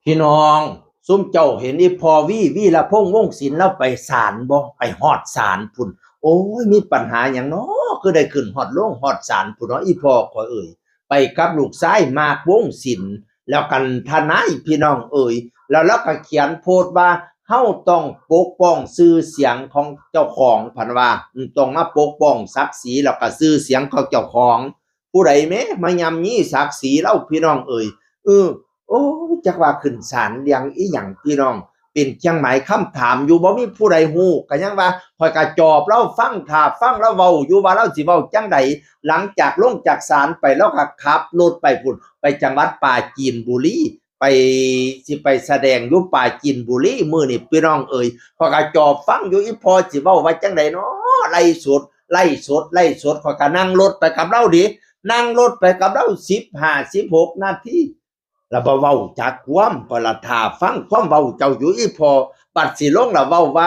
พี่น้องซุ่มเจ้าเห็นอีพอวีละพงษ์วงศ์ศิลป์แล้วไปศาลบ่ไปฮอดศาลพุ่นโอ้ยมีปัญหาหยังน้อคือได้ขึ้นฮอดโรงฮอดศาลพุ่นเนาะอีพ่อข่อยเอ่ยไปกับลูกชายมากวงศ์ศิลป์แล้วกันทนายพี่น้องเอ่ยแล้วเราก็เขียนโพสต์ว่าเฮาต้องปกป้องชื่อเสียงของเจ้าของพันว่าต้องมาปกป้องศักดิ์ศรีแล้วก็ชื่อเสียงของเจ้าของผู้ใดแม้มายำยี่ศักดิ์ศรีเราพี่น้องเอ่ยเออ โอ้จักว่าขึ้นศาลเรื่องอีหยังพี่น้องเป็นเครื่องหมายคำถามอยู่บ่มีผู้ใดฮู้ก็ยังว่าข่อยก็จอบเราฟังถ้าฟังแล้วเว้าอยู่ว่าเราสิเว้าจังใดหลังจากลงจากศาลไปแล้วก็ขับรถไปพุ่นไปจังหวัดปราจีนบุรีไปสิไปแสดงอยู่ปราจีนบุรีมื้อนี้พี่น้องเอ่ยข่อยก็จอบฟังอยู่อีพอสิเว้าว่าจังใดเนาะไล่สดข่อยก็นั่งรถไปกับเราดินั่งรถไปกับเรา15-16นาทีแล้วบ่เว้าจักความก็ละท่าฟังความเว้าเจ้าอยู่อีพอบัดสิลงแล้วเว้าว่า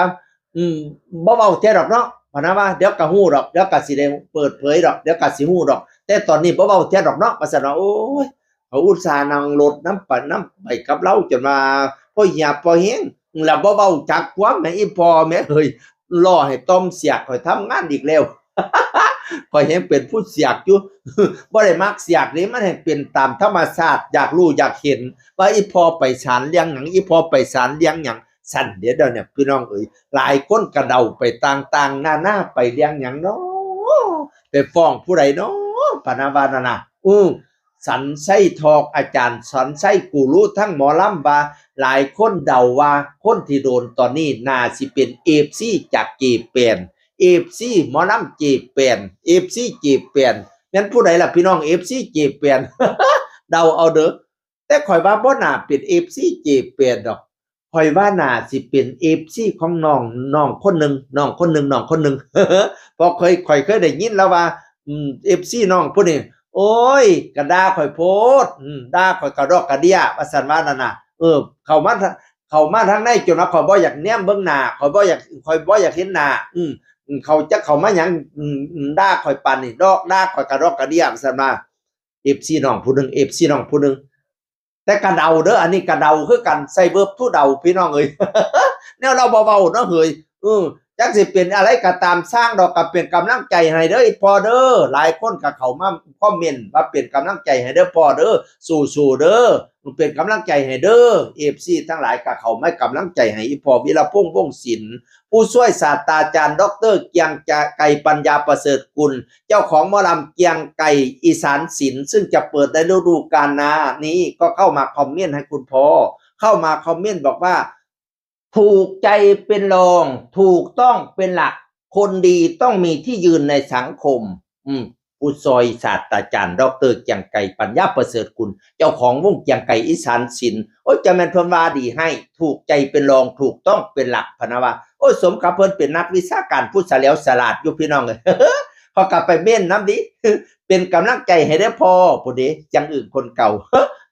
บ่เว้าแท้ดอกเนาะพะนะว่าเดี๋ยวก็ฮู้ดอกเดี๋ยวก็สิได้เปิดเผยดอกเดี๋ยวก็สิฮู้ดอกแต่ตอนนี้บ่เว้าแท้ดอกเนาะว่าซั่นว่าโอ้ยเขาอุตส่าห์นั่งรถนำไปกับเราจนว่าพอเหียบพอแฮงแล้วบ่เว้าจักความแหมอีพอแหมเฮ้ยรอให้ต้อมเสียกข้อยทำงานอีกแล้วข้อยยังเป็นผู้เสียกอยู่ บ่ได้มักเสียกนี่มันให้เป็นตามธรรมชาติอยากรู้อยากเห็นว่าอีพอไปศาลเรื่องหยังอีพอไปศาลเรื่องหยังสั่นเดี๋ยวเนี่ยพี่น้องเอ๋ยหลายคนก็เดาไปต่างๆหน้าไปเรื่องหยังเนาะไปฟ้องผู้ใดเนาะพะนะว่านั่นน่ะสันไส้ทอกอาจารย์สันไส้กูรู้ทั้งหมอลำว่าหลายคนเดาว่าคนที่โดนตอนนี้น่าสิเป็น FC จากเจแปน FC หมอลำเจแปน FC เจแปนงั้นผู้ใดล่ะพี่น้อง FC เจแปน เดาเอาเด้อแต่ข่อยว่าบ่น่าเป็น FC เจแปนดอกข่อยว่าน่าสิเป็น FC ของน้องคนหนึงเพราะข่อยเคยได้ยินแล้วว่าFC น้องผู้นี้โอ้ยก็ด่าข่อยโพดด่าข่อยกระดอกกระเดี้ยว่าซั่นว่านั่นน่ะเข้ามาทางในจนว่าข่อยบ่อยากแนมเบิ่งหน้าข่อยบ่อยากเห็นหน้าเขามาหยังด่าข่อยปานนี้ด่าข่อยกระดอกกระเดี้ยว่าซั่นว่า FC น้องผู้หนึง FC น้องผู้หนึงแต่ก็เดาเด้ออันนี้ก็เดาคือกันใส่เวิร์บทูเดาพี่น้องเอ้ย แนวเราเบาๆเนาะเฮ้ยจักสิเป็นอะไรก็ตามสร้างดอกก็เป็นกำลังใจให้เด้อพอเด้อหลายคนก็เข้ามาคอมเมนต์ว่าเป็นกำลังใจให้เด้อพอเด้อสู้ๆเด้อเป็นกำลังใจให้เด้อ FC ทั้งหลายก็เข้ามาให้กำลังใจให้อีพอวีรพงษ์วงศ์ศิลป์ผู้ช่วยศาสตราจารย์ดรเกียงไก่ปัญญาประเสริฐกุลเจ้าของหมอลำเกียงไก่อีสานศิลป์ซึ่งจะเปิดในฤดูกาลหน้านี้ก็เข้ามาคอมเมนต์ให้คุณพ่อเข้ามาคอมเมนต์บอกว่าถูกใจเป็นรองถูกต้องเป็นหลักคนดีต้องมีที่ยืนในสังคมผู้ซอยศาสตราจารย์ดรเกียงไก่ปัญญาประเสริฐกุลเจ้าของวงเกียงไก่อีสานศิลป์โอ้ยจะแม่นเพิ่นว่าดีให้ถูกใจเป็นรองถูกต้องเป็นหลักพะนะว่าโอ้ยสมกับเพิ่นเป็นนักวิชาการผู้เฉลียวฉลาดอยู่พี่น้องเอ้ย พอกลับไปเม่นน้ำดิ เป็นกำลังใจให้ได้พอผู้ใดจังอื่นคนเก่า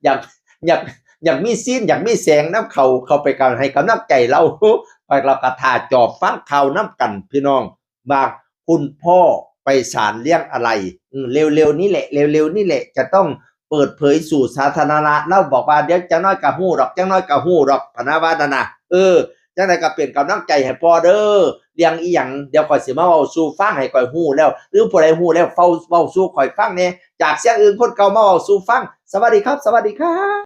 อยากอยากอยากมีซีนอยากมีแสงน้ำเข้าไปกันให้กำลังใจเรา ไปเราก็ท่าจอบฟังข่าวน้ำกันพี่น้องว่าคุณพ่อไปศาลเรื่องอะไรเร็วๆนี้แหละเร็วๆนี่แหละจะต้องเปิดเผยสู่สาธารณะแล้วบอกว่าเดี๋ยวจังน้อยก็ฮู้ดอกจังน้อยก็ฮู้ดอกพะนะว่านั่นน่ะจังได๋ก็เป็นกำลังใจให้พ่อเด้อเรื่องอีหยังเดี๋ยวข้อยสิมาเว้าสู่ฟังให้ข้อยฮู้แล้วหรือผู้ใดฮู้แล้วเว้าสู่ข้อยฟังแหน่จากเสียงอื่นคนเก่ามาเว้าสู่ฟังสวัสดีครับสวัสดีครับ